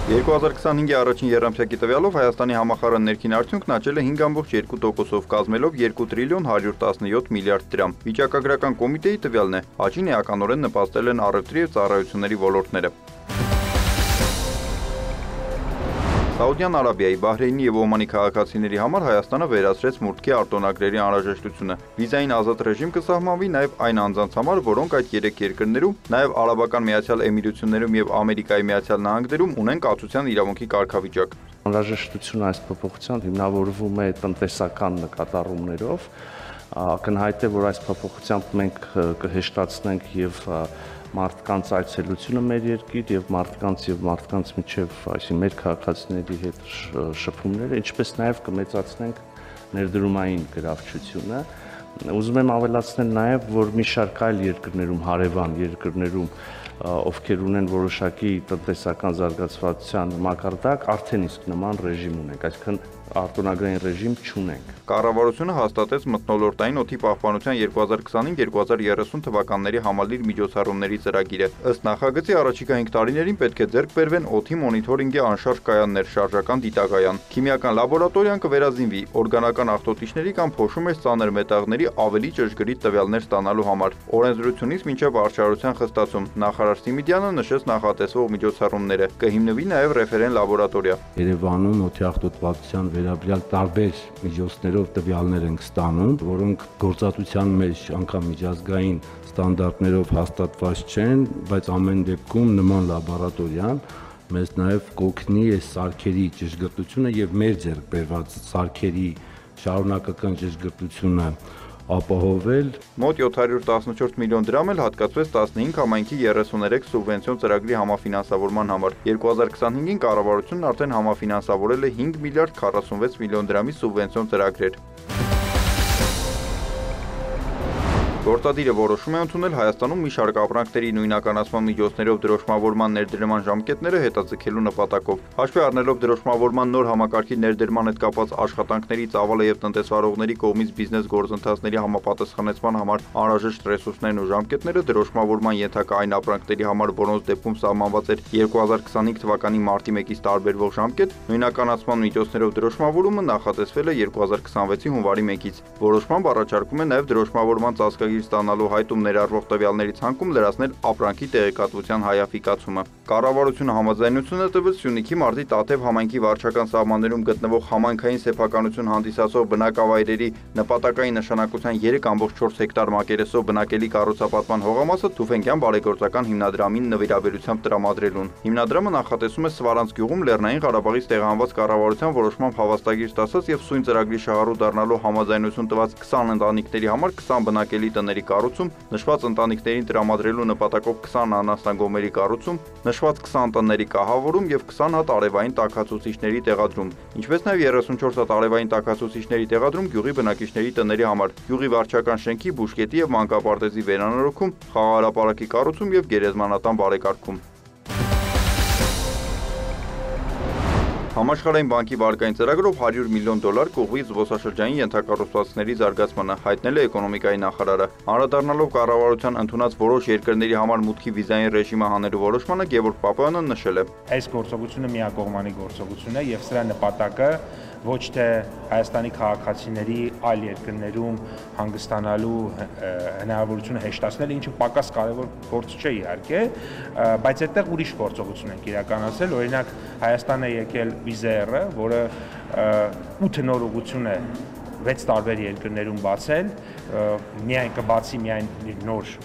2025-ի առաջին եռամսյակի տվյալով Հայաստանի համախառն ներքին արդյունքն աճել է 5,2%-ով կազմելով 2 տրիլիոն 117 միլիարդ դրամ։ Վիճակագրական կոմիտեի տվյալն է, աճին էականորեն նպաստել են առևտրի և ծառայությունների ոլորտները։ Սաուդյան Արաբիայի, Բահրեյնի և Օմանի քաղաքացիների համար Հայաստանը վերացրեց մուտքի արտոնագրերի անհրաժեշտությունը։ Վիզային ազատ ռեժիմ կսահմանվի նաև այն անձանց համար, որոնք այդ երեք երկրներում, նաև Արաբական Միացյալ Էմիրություններում և Ամերիկայի Միացյալ Նահանգներում ունեն կացության իրավունքի կարգավիճակ։ Անհրաժեշտությունը այս փոփոխության հիմնավորվում է տնտեսական նկատառումներով։ Ակնհայտ է, որ այս փոփոխությամբ մենք կհեշտացնենք և մարդկանց այցելությունը մեր երկիր եւ մարդկանց միջև, այսինքն մեր քաղաքացիների հետ շփումները, ինչպես նաեւ կմեծացնենք ներդրումային գրավչությունը։ Ուզում եմ ավելացնել նաեւ, որ մի շարք այլ երկրներում, հարևան երկրներում, ովքեր ունեն որոշակի տնտեսական զարգացվածության մակարդակ, արդեն իսկ նման ռեժիմ ունենք, այսինքն արտոնագրային ռեժիմ չունենք։ Կառավարությունը հաստատեց մթնոլորտային օդի պահպանության 2025-2030 թվականների համալիր միջոցառումների ծրագիրը։ Ըստ նախագծի առաջիկա 5 տարիներին պետք է ձեռք բերվեն օդի մոնիթորինգի անշարժ կայաններ, շարժական դիտակայան։ Քիմիական լաբորատորիան կվերազինվի օրգանական աղտոտիչների կամ փոշու մեջ ծանր մետաղների ավելի ճշգրիտ տվյալներ ստանալու համար։ Օրենսդրությունից մինչև արշարության խստացում նախարար Սիմիդյանը նշեց նախատեսվող միջոցառումները։ Կհիմնվի նաև ռեֆերեն լաբորատորիա։ Երևանում օդի աղտոտվածության վերաբերյալ տարբեր միջոցներով տվյալներ ենք ստանում, որոնք գործածության մեջ անգամ միջազգային ստանդարտներով հաստատված չեն, բայց ամեն դեպքում նման լաբորատորիան մեզ նաև կօգնի այս սարքերի ճշգրտությունը եւ մեր ձեռք բերված սարքերի շարունակական ճշգրտությունը ապահովել։ Մոտ 714 միլիոն դրամ էլ հատկացվեց 15 համայնքի 33 սուբվենցիոն ծրագրի համաֆինանսավորման համար։ 2025-ին կառավարությունն արդեն համաֆինանսավորել է 5 միլիարդ 46 միլիոն դրամի սուբվենցիոն ծրագրեր։ Գործադիրը որոշում է ընդունել Հայաստանում մի շարք ապրանքների նույնականացման միջոցներով դրոշմավորման ներդրման ժամկետները հետաձգելու նպատակով։ Հաշվի առնելով դրոշմավորման նոր համակարգի ներդրման հետ կապված աշխատանքների ծավալը եւ տնտեսվարողների կողմից բիզնես գործընթացների համապատասխանեցման համար անհրաժեշտ ռեսուրսներն ու ժամկետները դրոշմավորման ենթակա այն ապրանքների համար, որոնց դեպքում սահմանված էր 2025 թվականի մարտի 1-ից տարբերվող ժամկետ, նույնականացման միջոցներով դրոշմավորումը նախատեսվել է 2026-ի հունվարի 1-ից։ Որոշմամբ առաջարկում է նաեւ դրոշմավորման ծածկագիր ստանալու հայտում ներառվող տվյալների ցանկում լրացնել ապրանքի տեղեկատվության հայաֆիկացումը։ Կառավարությունը համաձայնություն է տվել Սյունիքի մարտի Տաթև համայնքի վարչական սահմաններում գտնվող համայնքային սեփականություն հանդիսացող բնակավայրերի նպատակային նշանակության 3,4 հեկտար մակերեսով բնակելի կառուցապատման հողամասը Թուֆենկյան բարեգործական հիմնադրամին նվիրաբերությամբ տրամադրելուն։ Հիմնադրամը նախատեսում է Սվարանց գյուղում Լեռնային Ղարաբաղից տեղահանված կառավարության որոշմամբ հավաստագիր ստացած եւ սույն ծրագրի շահառու դառնալու համաձայնություն տված 20 ընտանիքների համար 20 բնակելի տների կառուցում, նշված ընտանիքներին տրամադրելու նպատակով 20 անասնագոմերի կառուցում, նշված 20 տների կահավորում եւ 20 հատ արևային տաքացուցիչների տեղադրում, ինչպես նաեւ 34 հատ արևային տաքացուցիչների տեղադրում գյուղի բնակիչների տների համար, գյուղի վարչական շենքի, բուժկետի եւ մանկապարտեզի վերանորոգում, խաղահրապարակի կառուցում եւ գերեզմանատան բարեկարգում։ Համաշխարհային բանկի վարկային ծրագրով $100 միլիոն կուղղվի զբոսաշրջային ենթակառուցվածքների զարգացմանը, հայտնել է էկոնոմիկայի նախարարը։ Անդրադառնալով կառավարության ընդունած որոշ երկրների համար մուտքի վիզային ռեժիմը հանելու որոշմանը, Գևորգ Պապոյանը նշել է. Այս գործողությունը միակողմանի գործողություն է եւ սրա նպատակը ոչ թե Հայաստանի քաղաքացիների այլ երկրներում հանգստանալու հնարավորությունը հեշտացնել, ինչը պակաս կարևոր գործ չէ իհարկե, բայց այդտեղ ուրիշ գործողություն ենք իրականացրել, օրինակ Հայաստան է եկել Վիզերը, որը 8 նոր ուղղություն է 6 տարբեր երկրներում բացել, միայն կբացի միայն նոր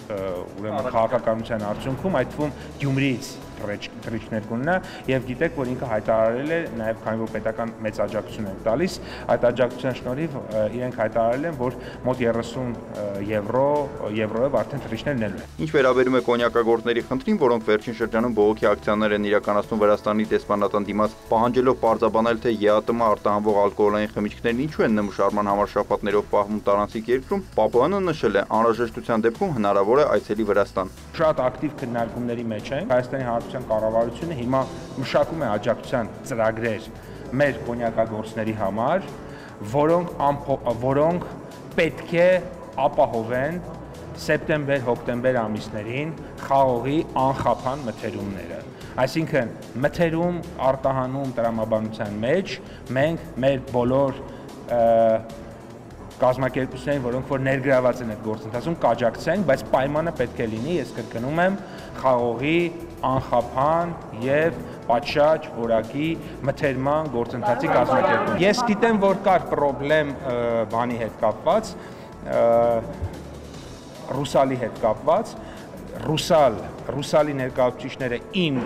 ուրեմն քաղաքականության արդյունքում, այդ թվում Գյումրիից թռիչքներ կունենա եւ գիտեք, որ ինքը հայտարարել է նաեւ քանի որ պետական մեծ աջակցություն են տալիս, այդ աջակցության շնորհիվ իրենք հայտարարել են, որ մոտ 30 եվրոյով արդեն թռիչքներ ներել են։ Ինչ վերաբերում է կոնյակագործների խնդրին, որոնք վերջին շրջանում բողոքի ակցիաներ են իրականացնում Վրաստանի դեսպանատան դիմաց, պահանջելով պարզաբանել, թե ԵԱՏՄ արտահանվող ալկոհոլային խմիչքներն ինչու են նմուշարման համար շաբաթներով պահվում տարանցիկ երկրում, Պապոյանը նշել է, անհրաժեշտության դեպքում հնարավոր է այցելի Վրաստան։ Շատ ակտիվ քննարկումների մեջ են Հայաստանի Հանրապետության կառավարությունը հիմա մշակում է աջակցության ծրագրեր մեր կոնյակագործների համար, որոնք պետք է ապահովեն սեպտեմբեր-հոկտեմբեր ամիսներին խաղողի անխափան մթերումները։ Այսինքն մթերում արտահանում տրամաբանության մեջ մենք մեր բոլոր կազմակերպություններին, որոնք որ ներգրաված են այդ գործընթացում, կաջակցենք, բայց պայմանը պետք է լինի, ես կրկնում եմ, խաղողի անխափան եւ պատշաճ որակի մթերման գործընթացի կազմակերպում։ Ես գիտեմ, որ կար խնդրեմ բանի հետ կապված, Ռուսալի հետ կապված, Ռուսալի ներկայացուցիչները իմ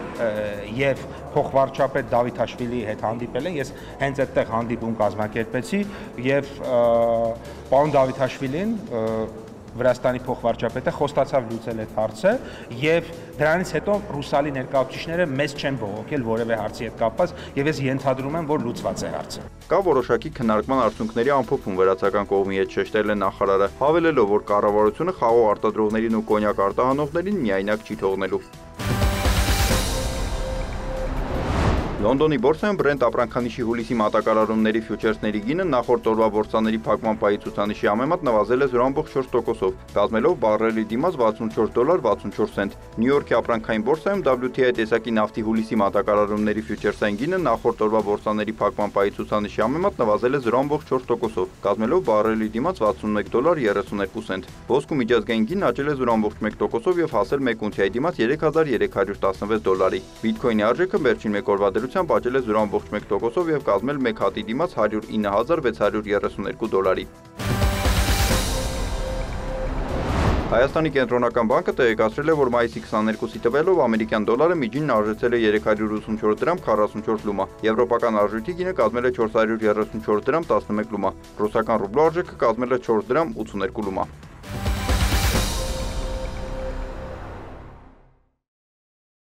եւ փոխվարչապետ Դավիթ Հաշվիլիի հետ հանդիպել են, ես հենց այդտեղ հանդիպում կազմակերպեցի եւ պարոն Դավիթ Հաշվիլին Վրաստանի փոխվարչապետը խոստացավ լուծել այդ հարցը եւ դրանից հետո Ռուսալի ներկայացուցիչները մեզ չեն բողոքել որևէ հարցի հետ կապված եւ ես ենթադրում եմ, որ լուծված է հարցը։ Կա որոշակի քննարկման արդյունքների ամփոփում վրացական կողմի հետ շեշտել է նախարարը, հավելելով, որ կառավարությունը խաղող արտադրողներին ու կոնյակ արտահանողներին միայնակ չի թողնելու։ Լոնդոնի բորսայում Brent ապրանքանիշի հուլիսի մատակարարումների ֆյուչերսների գինը նախորդ օրվա բորսաների փակման պահի ցուցանիշի համեմատ նվազել է 0.4%-ով, կազմելով բարելի դիմաց $64.64 ցենտ։ Նյու Յորքի ապրանքային բորսայում WTI տեսակի նավթի հուլիսի մատակարարումների ֆյուչերսային գինը նախորդ օրվա բորսաների փակման պահի ցուցանիշի համեմատ նվազել է 0.4%-ով, կազմելով բարելի դիմաց $61.32 ցենտ։ Ոսկու միջազգային գինն աճել է 0.1%-ով եւ հասել 1 ունցիայի դիմաց $3316։ Բիթքոյնի արժեքը վերջին մեկ օրվա դրությամբ աճել է 0.1%-ով եւ կազմել 1 հատի դիմաց $109,632։ Հայաստանի կենտրոնական բանկը տեղեկացրել է, որ մայիսի 22-ի տվյալով ամերիկյան դոլարը միջինն արժեցել է 384 դրամ 44 լումա, եվրոպական արժույթի գինը կազմել է 434 դրամ 11 լումա, ռուսական ռուբլու արժեքը կազմել է 4 դրամ 82 լումա։